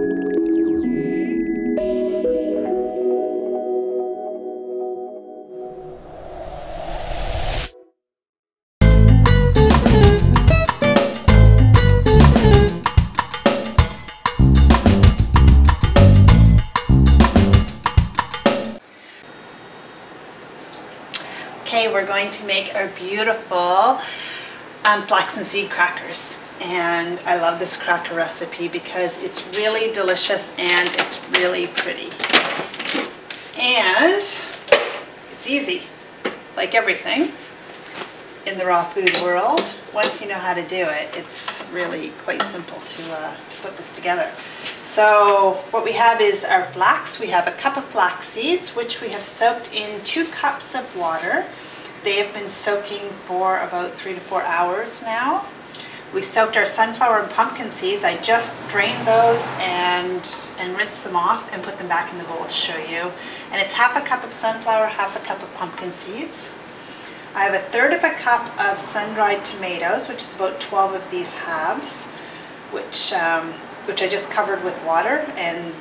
Okay, we're going to make our beautiful flax and seed crackers. And I love this cracker recipe because it's really delicious and it's really pretty. And it's easy, like everything in the raw food world. Once you know how to do it, it's really quite simple to put this together. So what we have is our flax. We have a cup of flax seeds, which we have soaked in 2 cups of water. They have been soaking for about 3 to 4 hours now. We soaked our sunflower and pumpkin seeds. I just drained those and rinsed them off and put them back in the bowl to show you. And it's half a cup of sunflower, half a cup of pumpkin seeds. I have 1/3 of a cup of sun-dried tomatoes, which is about 12 of these halves, which I just covered with water, and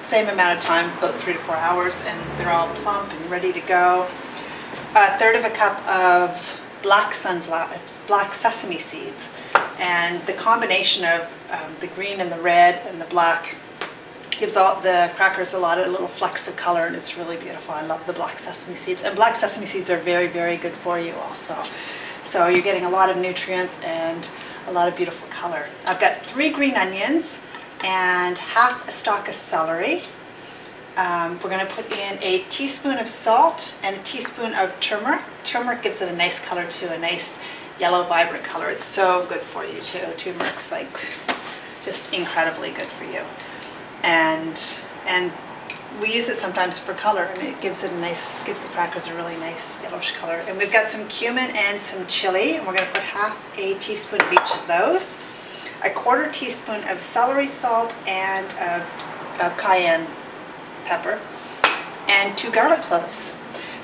same amount of time, about 3 to 4 hours, and they're all plump and ready to go. 1/3 of a cup of black sesame seeds, and the combination of the green and the red and the black gives all the crackers a lot of little flecks of color, and it's really beautiful. I love the black sesame seeds, and black sesame seeds are very, very good for you also. So you're getting a lot of nutrients and a lot of beautiful color. I've got 3 green onions and half a stalk of celery. We're going to put in a teaspoon of salt and a teaspoon of turmeric. Turmeric gives it a nice color too, a nice yellow vibrant color. It's so good for you too. Turmeric's like just incredibly good for you. And we use it sometimes for color, and it gives the crackers a really nice yellowish color. And we've got some cumin and some chili, and we're going to put half a teaspoon of each of those. 1/4 teaspoon of celery salt and of cayenne pepper, and 2 garlic cloves.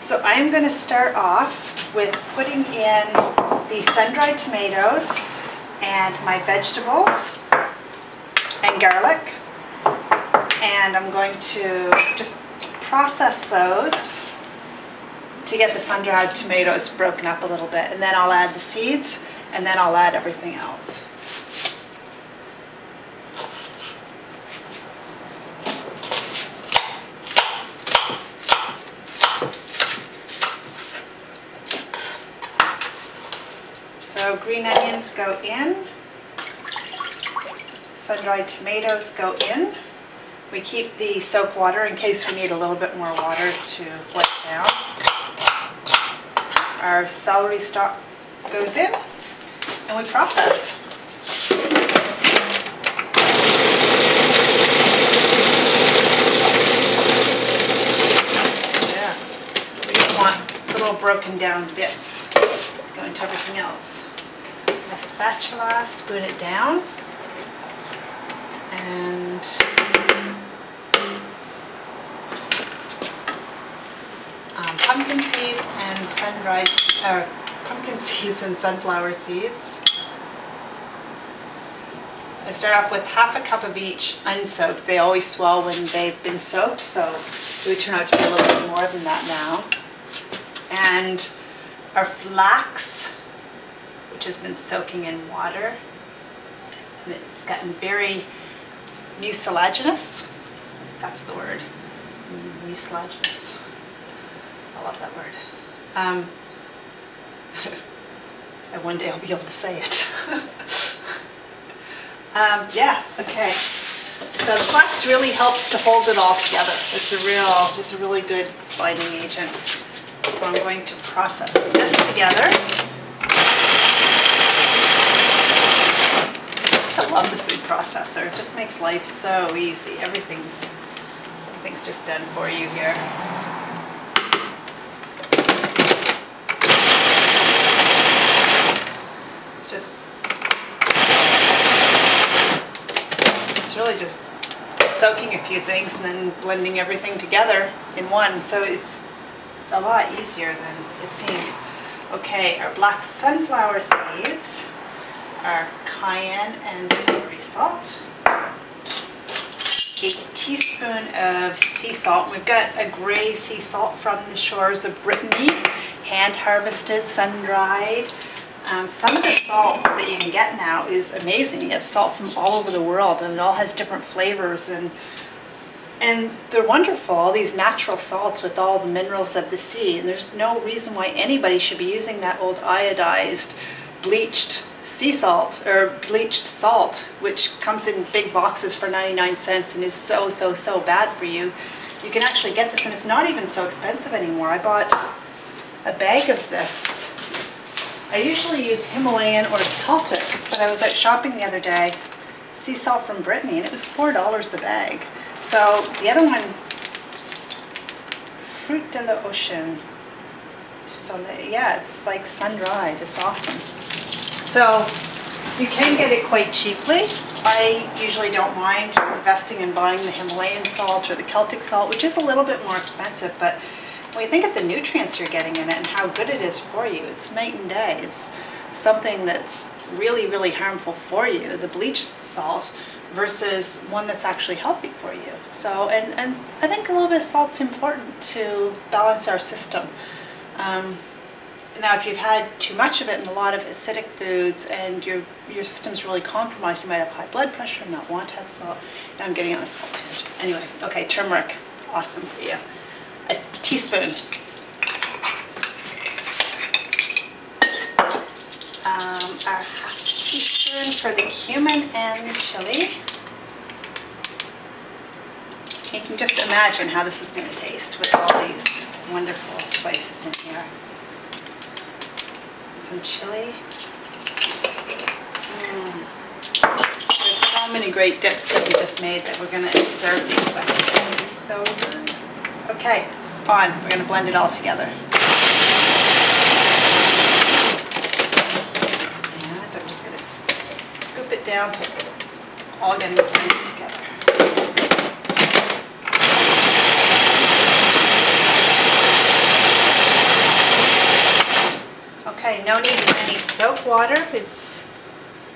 So I'm going to start off with putting in the sun-dried tomatoes and my vegetables and garlic, and I'm going to just process those to get the sun-dried tomatoes broken up a little bit, and then I'll add the seeds, and then I'll add everything else. So green onions go in, sun-dried tomatoes go in. We keep the soap water in case we need a little bit more water to wipe down. Our celery stalk goes in, and we process. Yeah, we just want little broken down bits going to everything else. My spatula, spoon it down, and pumpkin seeds and pumpkin seeds and sunflower seeds. I start off with half a cup of each unsoaked. They always swell when they've been soaked, so it would turn out to be a little bit more than that now. And our flax, which has been soaking in water, and it's gotten very mucilaginous. That's the word, mucilaginous. I love that word. And one day I'll be able to say it. Yeah, okay. So the flax really helps to hold it all together. It's a really good binding agent. So I'm going to process this together. I love the food processor. It just makes life so easy. Everything's just done for you here. It's really just soaking a few things and then blending everything together in one, so it's a lot easier than it seems. Okay, our black sunflower seeds, our cayenne and celery salt, teaspoon of sea salt. We've got a gray sea salt from the shores of Brittany, hand harvested, sun dried. Some of the salt that you can get now is amazing. You get salt from all over the world, and it all has different flavors, and they're wonderful, all these natural salts with all the minerals of the sea. And there's no reason why anybody should be using that old iodized, bleached sea salt or bleached salt, which comes in big boxes for 99 cents and is so bad for you. You can actually get this, and it's not even so expensive anymore. I bought a bag of this. I usually use Himalayan or Celtic, but I was out shopping the other day, sea salt from Brittany, and it was $4 a bag. So the other one, Fruit de l'Ocean. Yeah, it's like sun-dried. It's awesome. So you can get it quite cheaply. I usually don't mind investing in buying the Himalayan salt or the Celtic salt, which is a little bit more expensive, but when you think of the nutrients you're getting in it and how good it is for you, it's night and day. It's something that's really harmful for you, the bleached salt, versus one that's actually healthy for you. So, and I think a little bit of salt's important to balance our system. Now, if you've had too much of it and a lot of acidic foods and your system's really compromised, you might have high blood pressure and not want to have salt. Now I'm getting on a salt tangent. Anyway, okay, turmeric, awesome for you. A teaspoon. A half teaspoon for the cumin and the chili. You can just imagine how this is going to taste with all these wonderful spices in here. Some chili. There's so many great dips that we just made that we're going to serve these with. It's so good. Okay, on. We're going to blend it all together. And I'm just going to scoop it down so it's all getting blended together. Okay, no need for any soap water. It's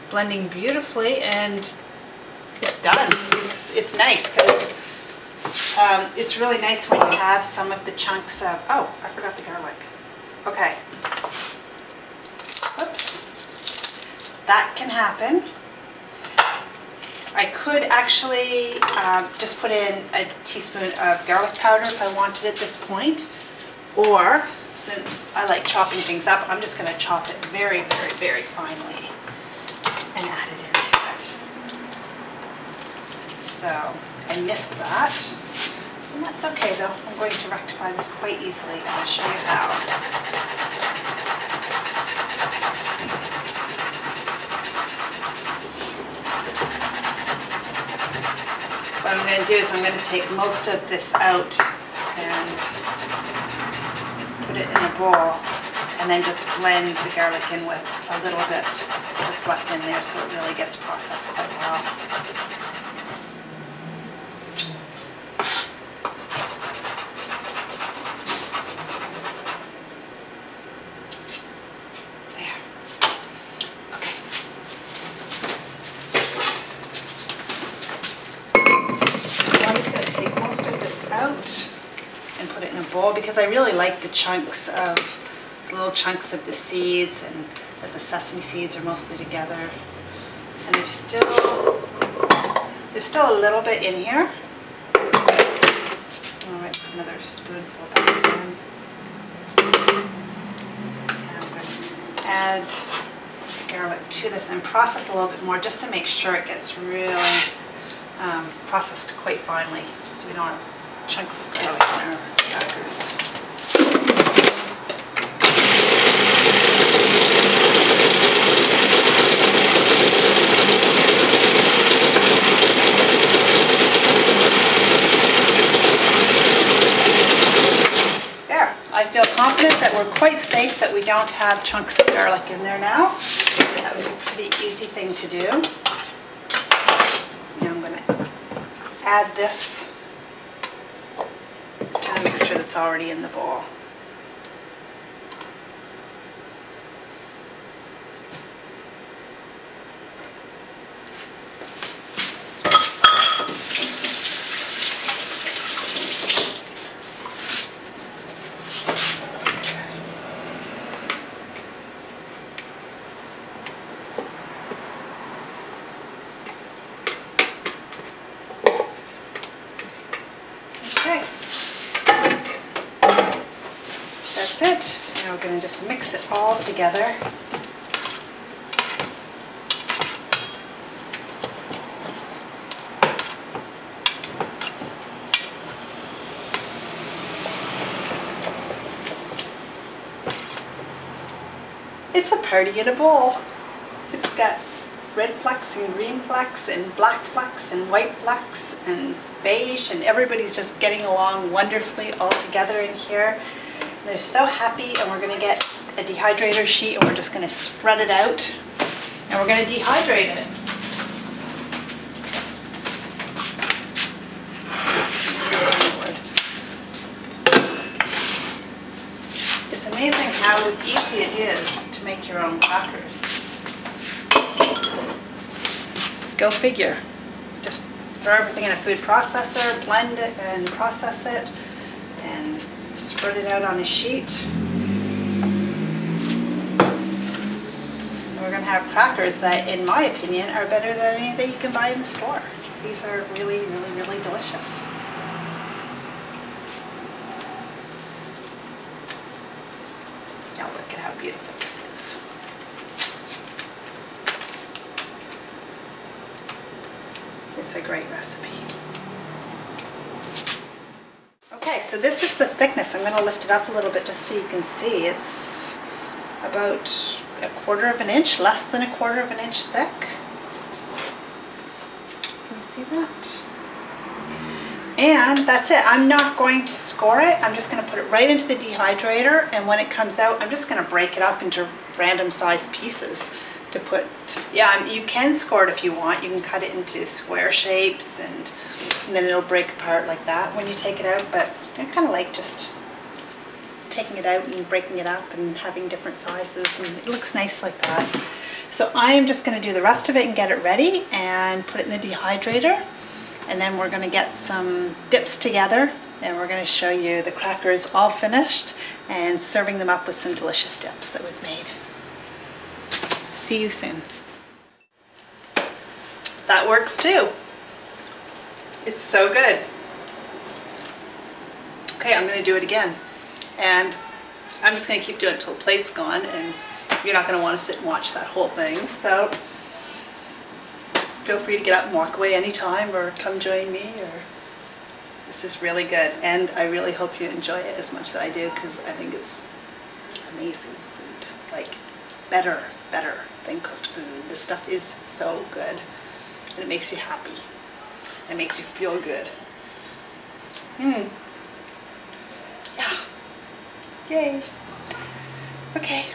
blending beautifully and it's done. It's nice because it's really nice when you have some of the chunks of, oh, I forgot the garlic. Okay. Whoops. That can happen. I could actually just put in a teaspoon of garlic powder if I wanted at this point, or since I like chopping things up, I'm just going to chop it very finely and add it into it. So I missed that, and that's okay though. I'm going to rectify this quite easily, and I'll show you how. What I'm going to do is I'm going to take most of this out and put it in a bowl, and then just blend the garlic in with a little bit that's left in there so it really gets processed quite well. There. Okay. So I'm just going to take most of this out and put it in a bowl because I really like the chunks of, the little chunks of the seeds, and that the sesame seeds are mostly together. And there's still a little bit in here. All right, another spoonful back in. And I'm going to add the garlic to this and process a little bit more just to make sure it gets really processed quite finely, so we don't have chunks of garlic in our crackers. There. I feel confident that we're quite safe that we don't have chunks of garlic in there now. That was a pretty easy thing to do. Now I'm going to add this to the mixture that's already in the bowl. going to just mix it all together. It's a party in a bowl. It's got red flax and green flax and black flax and white flax and beige, and everybody's just getting along wonderfully all together in here. And they're so happy, and we're going to get a dehydrator sheet and we're just going to spread it out and we're going to dehydrate it. It's amazing how easy it is to make your own crackers. Go figure. Just throw everything in a food processor, blend it and process it, and spread it out on a sheet. And we're going to have crackers that, in my opinion, are better than anything you can buy in the store. These are really, really, really delicious. Now look at how beautiful this is. It's a great recipe. Okay, so this is the thickness. I'm going to lift it up a little bit just so you can see. It's about 1/4 of an inch, less than 1/4 of an inch thick. Can you see that? And that's it. I'm not going to score it. I'm just going to put it right into the dehydrator, and when it comes out, I'm just going to break it up into random sized pieces to put. Yeah, you can score it if you want. You can cut it into square shapes, and then it'll break apart like that when you take it out. But I kind of like just taking it out and breaking it up and having different sizes, and it looks nice like that. So I'm just going to do the rest of it and get it ready and put it in the dehydrator. And then we're going to get some dips together, and we're going to show you the crackers all finished and serving them up with some delicious dips that we've made. See you soon. That works too. It's so good. Okay, I'm going to do it again. And I'm just going to keep doing it until the plate's gone, and you're not going to want to sit and watch that whole thing. So feel free to get up and walk away anytime, or come join me. Or this is really good, and I really hope you enjoy it as much as I do, because I think it's amazing food. Like better than cooked food. This stuff is so good, and it makes you happy. It makes you feel good. Yeah. Yay. Okay.